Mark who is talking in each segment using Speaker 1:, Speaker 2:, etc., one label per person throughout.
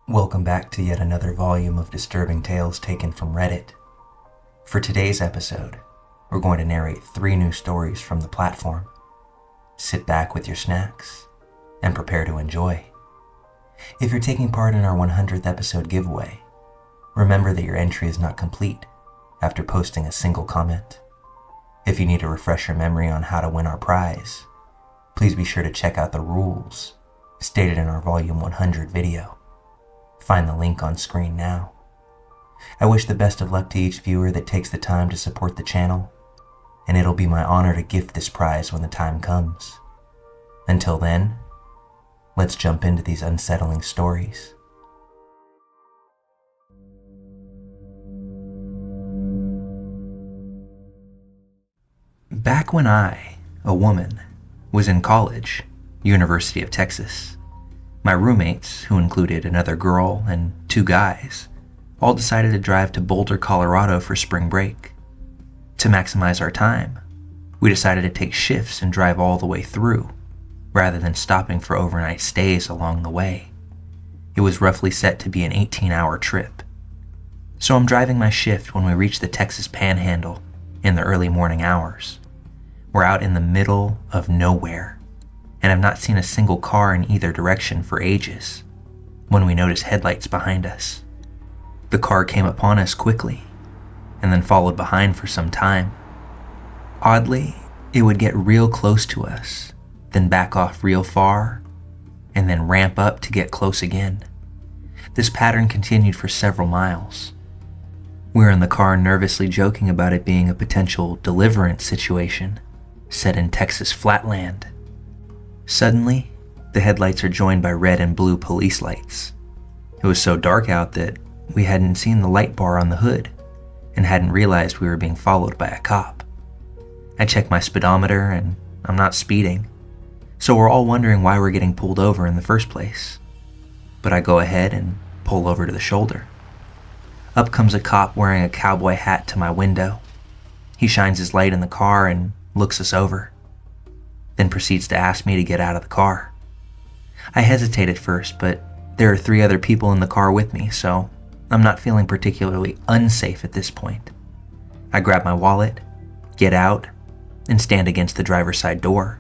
Speaker 1: Welcome back to yet another volume of disturbing tales taken from Reddit. For today's episode, we're going to narrate 3 new stories from the platform. Sit back with your snacks and prepare to enjoy. If you're taking part in our 100th episode giveaway, remember that your entry is not complete after posting a single comment. If you need to refresh your memory on how to win our prize, please be sure to check out the rules stated in our Volume 100 video. Find the link on screen now. I wish the best of luck to each viewer that takes the time to support the channel, and it'll be my honor to gift this prize when the time comes. Until then, let's jump into these unsettling stories. Back when I, a woman, was in college, University of Texas, my roommates, who included another girl and 2 guys, all decided to drive to Boulder, Colorado for spring break. To maximize our time, we decided to take shifts and drive all the way through, rather than stopping for overnight stays along the way. It was roughly set to be an 18-hour trip. So I'm driving my shift when we reach the Texas Panhandle in the early morning hours. We're out in the middle of nowhere, and I've not seen a single car in either direction for ages, when we notice headlights behind us. The car came upon us quickly, and then followed behind for some time. Oddly, it would get real close to us, then back off real far, and then ramp up to get close again. This pattern continued for several miles. We were in the car nervously joking about it being a potential deliverance situation set in Texas flatland. Suddenly, the headlights are joined by red and blue police lights. It was so dark out that we hadn't seen the light bar on the hood and hadn't realized we were being followed by a cop. I checked my speedometer and I'm not speeding, so we're all wondering why we're getting pulled over in the first place. But I go ahead and pull over to the shoulder. Up comes a cop wearing a cowboy hat to my window. He shines his light in the car and looks us over, then proceeds to ask me to get out of the car. I hesitate at first, but there are 3 other people in the car with me, so I'm not feeling particularly unsafe at this point. I grab my wallet, get out, and stand against the driver's side door.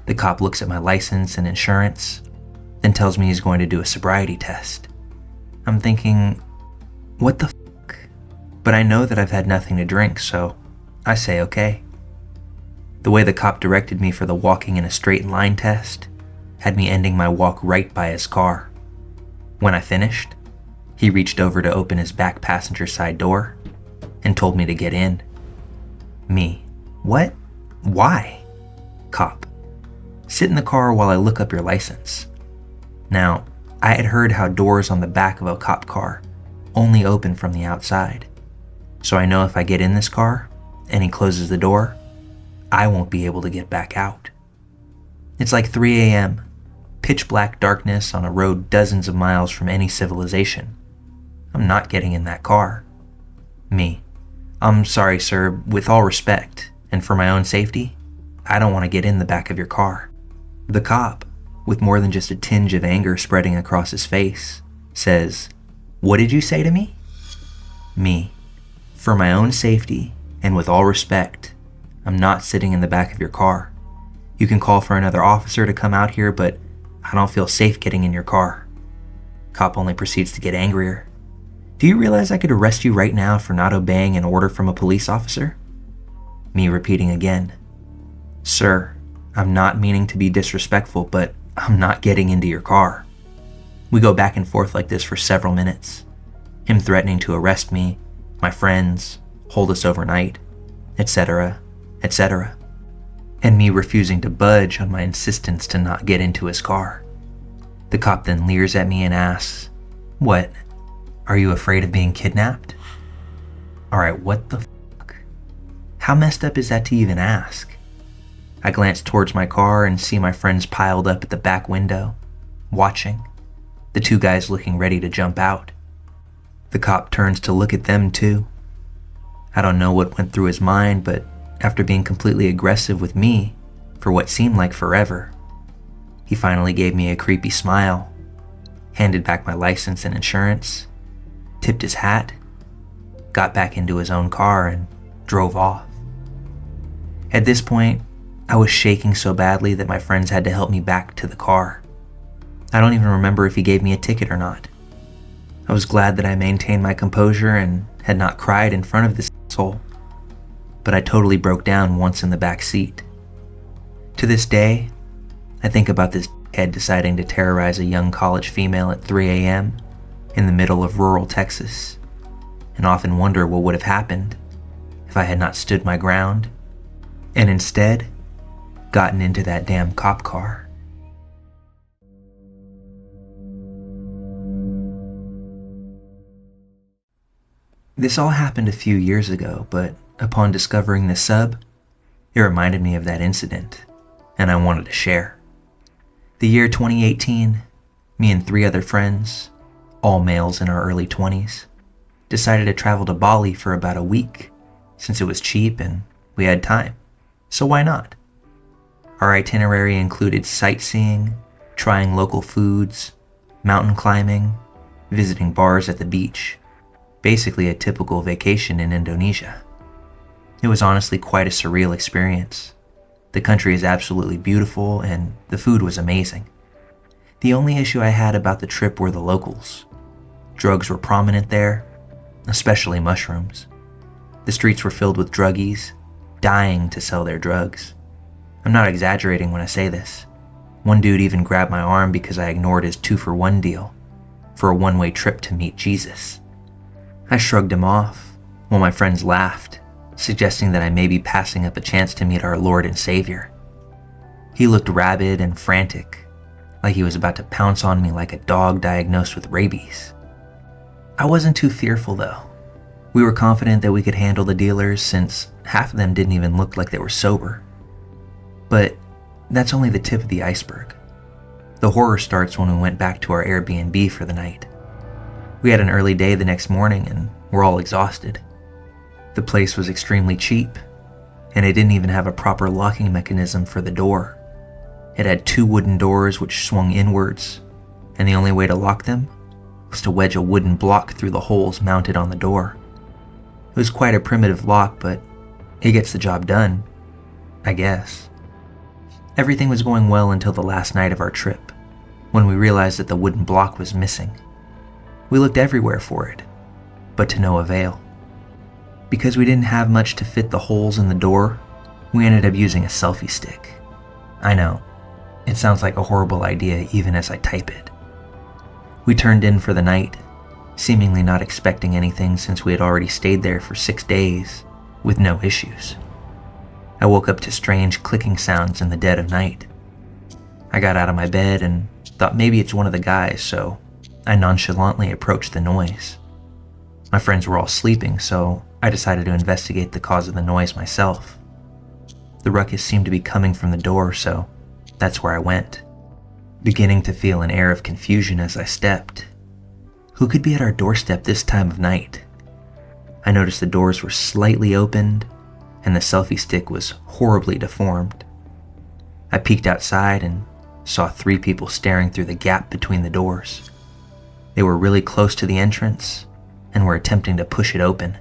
Speaker 1: The cop looks at my license and insurance, then tells me he's going to do a sobriety test. I'm thinking, what the fuck? But I know that I've had nothing to drink, so I say okay. The way the cop directed me for the walking in a straight line test had me ending my walk right by his car. When I finished, he reached over to open his back passenger side door and told me to get in. Me, what? Why? Cop, sit in the car while I look up your license. Now, I had heard how doors on the back of a cop car only open from the outside, so I know if I get in this car and he closes the door, I won't be able to get back out. It's like 3 a.m., pitch black darkness on a road dozens of miles from any civilization. I'm not getting in that car. Me, I'm sorry, sir, with all respect, and for my own safety, I don't want to get in the back of your car. The cop, with more than just a tinge of anger spreading across his face, says, "What did you say to me?" Me, for my own safety, and with all respect, I'm not sitting in the back of your car. You can call for another officer to come out here, but I don't feel safe getting in your car. Cop only proceeds to get angrier. Do you realize I could arrest you right now for not obeying an order from a police officer? Me repeating again, "Sir, I'm not meaning to be disrespectful, but I'm not getting into your car." We go back and forth like this for several minutes. Him threatening to arrest me, my friends, hold us overnight, etc., etc., and me refusing to budge on my insistence to not get into his car. The cop then leers at me and asks, "What, are you afraid of being kidnapped?" Alright, what the fuck? How messed up is that to even ask? I glance towards my car and see my friends piled up at the back window, watching, the 2 guys looking ready to jump out. The cop turns to look at them too. I don't know what went through his mind, but after being completely aggressive with me for what seemed like forever, he finally gave me a creepy smile handed back my license and insurance, tipped his hat, got back into his own car, and drove off. At this point, I was shaking so badly that my friends had to help me back to the car. I don't even remember if he gave me a ticket or not. I was glad that I maintained my composure and had not cried in front of this asshole, but I totally broke down once in the back seat. To this day, I think about this head deciding to terrorize a young college female at 3 a.m. in the middle of rural Texas, and often wonder what would have happened if I had not stood my ground and instead gotten into that damn cop car. This all happened a few years ago, but upon discovering the sub, it reminded me of that incident, and I wanted to share. The year 2018, me and 3 other friends, all males in our early 20s, decided to travel to Bali for about a week, since it was cheap and we had time. So why not? Our itinerary included sightseeing, trying local foods, mountain climbing, visiting bars at the beach, basically a typical vacation in Indonesia. It was honestly quite a surreal experience. The country is absolutely beautiful and the food was amazing. The only issue I had about the trip were the locals. Drugs were prominent there, especially mushrooms. The streets were filled with druggies, dying to sell their drugs. I'm not exaggerating when I say this. One dude even grabbed my arm because I ignored his 2-for-1 deal for a one-way trip to meet Jesus. I shrugged him off, while my friends laughed, suggesting that I may be passing up a chance to meet our Lord and Savior. He looked rabid and frantic, like he was about to pounce on me like a dog diagnosed with rabies. I wasn't too fearful though. We were confident that we could handle the dealers since half of them didn't even look like they were sober. But that's only the tip of the iceberg. The horror starts when we went back to our Airbnb for the night. We had an early day the next morning and we're all exhausted. The place was extremely cheap, and it didn't even have a proper locking mechanism for the door. It had 2 wooden doors which swung inwards, and the only way to lock them was to wedge a wooden block through the holes mounted on the door. It was quite a primitive lock, but it gets the job done, I guess. Everything was going well until the last night of our trip, when we realized that the wooden block was missing. We looked everywhere for it, but to no avail. Because we didn't have much to fit the holes in the door, we ended up using a selfie stick. I know, it sounds like a horrible idea even as I type it. We turned in for the night, seemingly not expecting anything since we had already stayed there for 6 days with no issues. I woke up to strange clicking sounds in the dead of night. I got out of my bed and thought maybe it's one of the guys, so I nonchalantly approached the noise. My friends were all sleeping, so I decided to investigate the cause of the noise myself. The ruckus seemed to be coming from the door, so that's where I went, beginning to feel an air of confusion as I stepped. Who could be at our doorstep this time of night? I noticed the doors were slightly opened, and the selfie stick was horribly deformed. I peeked outside and saw 3 people staring through the gap between the doors. They were really close to the entrance and were attempting to push it open.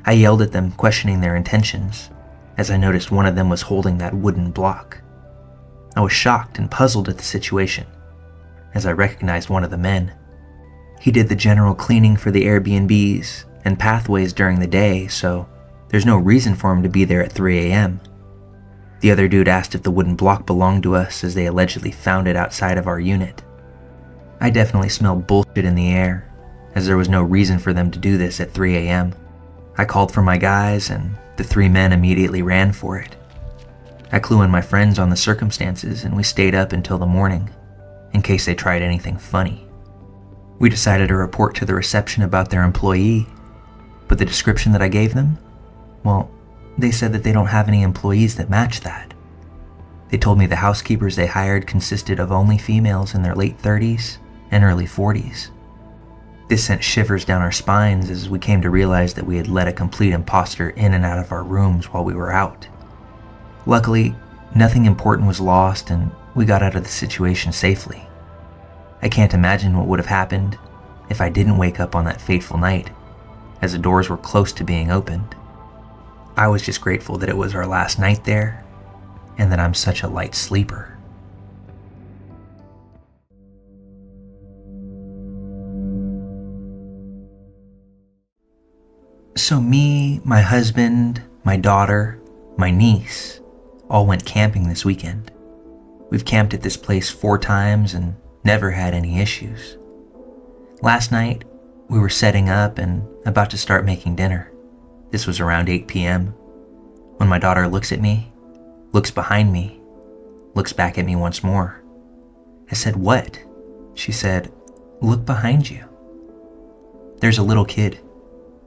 Speaker 1: I yelled at them, questioning their intentions, as I noticed one of them was holding that wooden block. I was shocked and puzzled at the situation, as I recognized one of the men. He did the general cleaning for the Airbnbs and pathways during the day, so there's no reason for him to be there at 3 a.m. The other dude asked if the wooden block belonged to us, as they allegedly found it outside of our unit. I definitely smelled bullshit in the air, as there was no reason for them to do this at 3 a.m. I called for my guys, and the 3 men immediately ran for it. I clued in my friends on the circumstances, and we stayed up until the morning, in case they tried anything funny. We decided to report to the reception about their employee, but the description that I gave them, well, they said that they don't have any employees that match that. They told me the housekeepers they hired consisted of only females in their late 30s and early 40s. This sent shivers down our spines as we came to realize that we had let a complete imposter in and out of our rooms while we were out. Luckily, nothing important was lost and we got out of the situation safely. I can't imagine what would have happened if I didn't wake up on that fateful night, as the doors were close to being opened. I was just grateful that it was our last night there, and that I'm such a light sleeper. So me, my husband, my daughter, my niece, all went camping this weekend. We've camped at this place 4 times and never had any issues. Last night, we were setting up and about to start making dinner. This was around 8 p.m. when my daughter looks at me, looks behind me, looks back at me once more. I said, "What?" She said, "Look behind you." There's a little kid,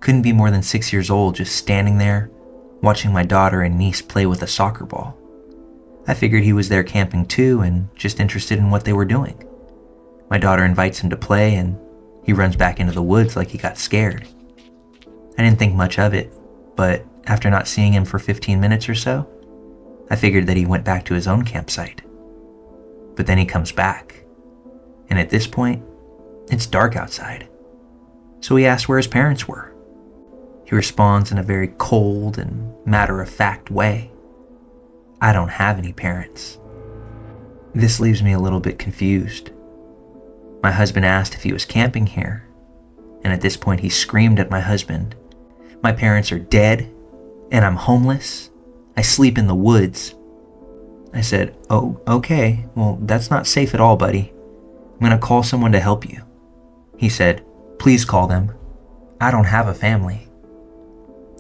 Speaker 1: couldn't be more than 6 years old, just standing there, watching my daughter and niece play with a soccer ball. I figured he was there camping too and just interested in what they were doing. My daughter invites him to play and he runs back into the woods like he got scared. I didn't think much of it, but after not seeing him for 15 minutes or so, I figured that he went back to his own campsite. But then he comes back, and at this point, it's dark outside. So he asks where his parents were. He responds in a very cold and matter-of-fact way. I don't have any parents. This leaves me a little bit confused. My husband asked if he was camping here, and at this point he screamed at my husband, "My parents are dead, and I'm homeless. I sleep in the woods." I said, "Oh, okay, well, that's not safe at all, buddy. I'm gonna call someone to help you." He said, "Please call them. I don't have a family."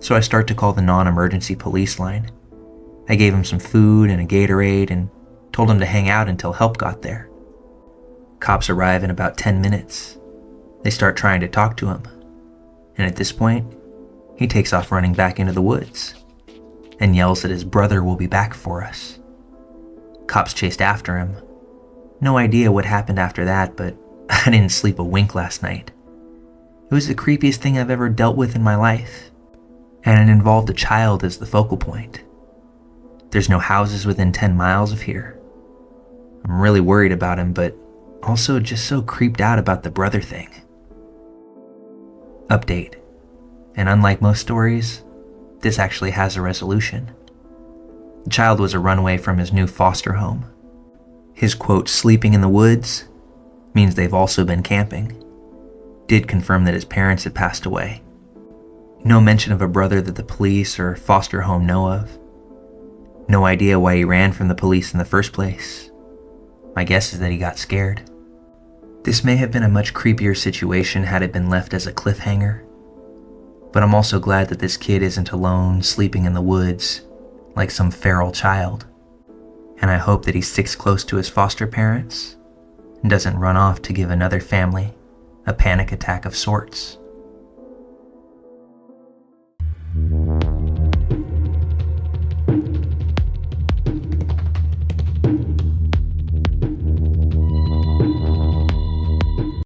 Speaker 1: So I start to call the non-emergency police line. I gave him some food and a Gatorade and told him to hang out until help got there. Cops arrive in about 10 minutes. They start trying to talk to him. And at this point, he takes off running back into the woods and yells that his brother will be back for us. Cops chased after him. No idea what happened after that, but I didn't sleep a wink last night. It was the creepiest thing I've ever dealt with in my life, and it involved a child as the focal point. There's no houses within 10 miles of here. I'm really worried about him, but also just so creeped out about the brother thing. Update. And unlike most stories, this actually has a resolution. The child was a runaway from his new foster home. His quote, "sleeping in the woods," means they've also been camping. Did confirm that his parents had passed away. No mention of a brother that the police or foster home know of. No idea why he ran from the police in the first place. My guess is that he got scared. This may have been a much creepier situation had it been left as a cliffhanger. But I'm also glad that this kid isn't alone, sleeping in the woods, like some feral child. And I hope that he sticks close to his foster parents and doesn't run off to give another family a panic attack of sorts.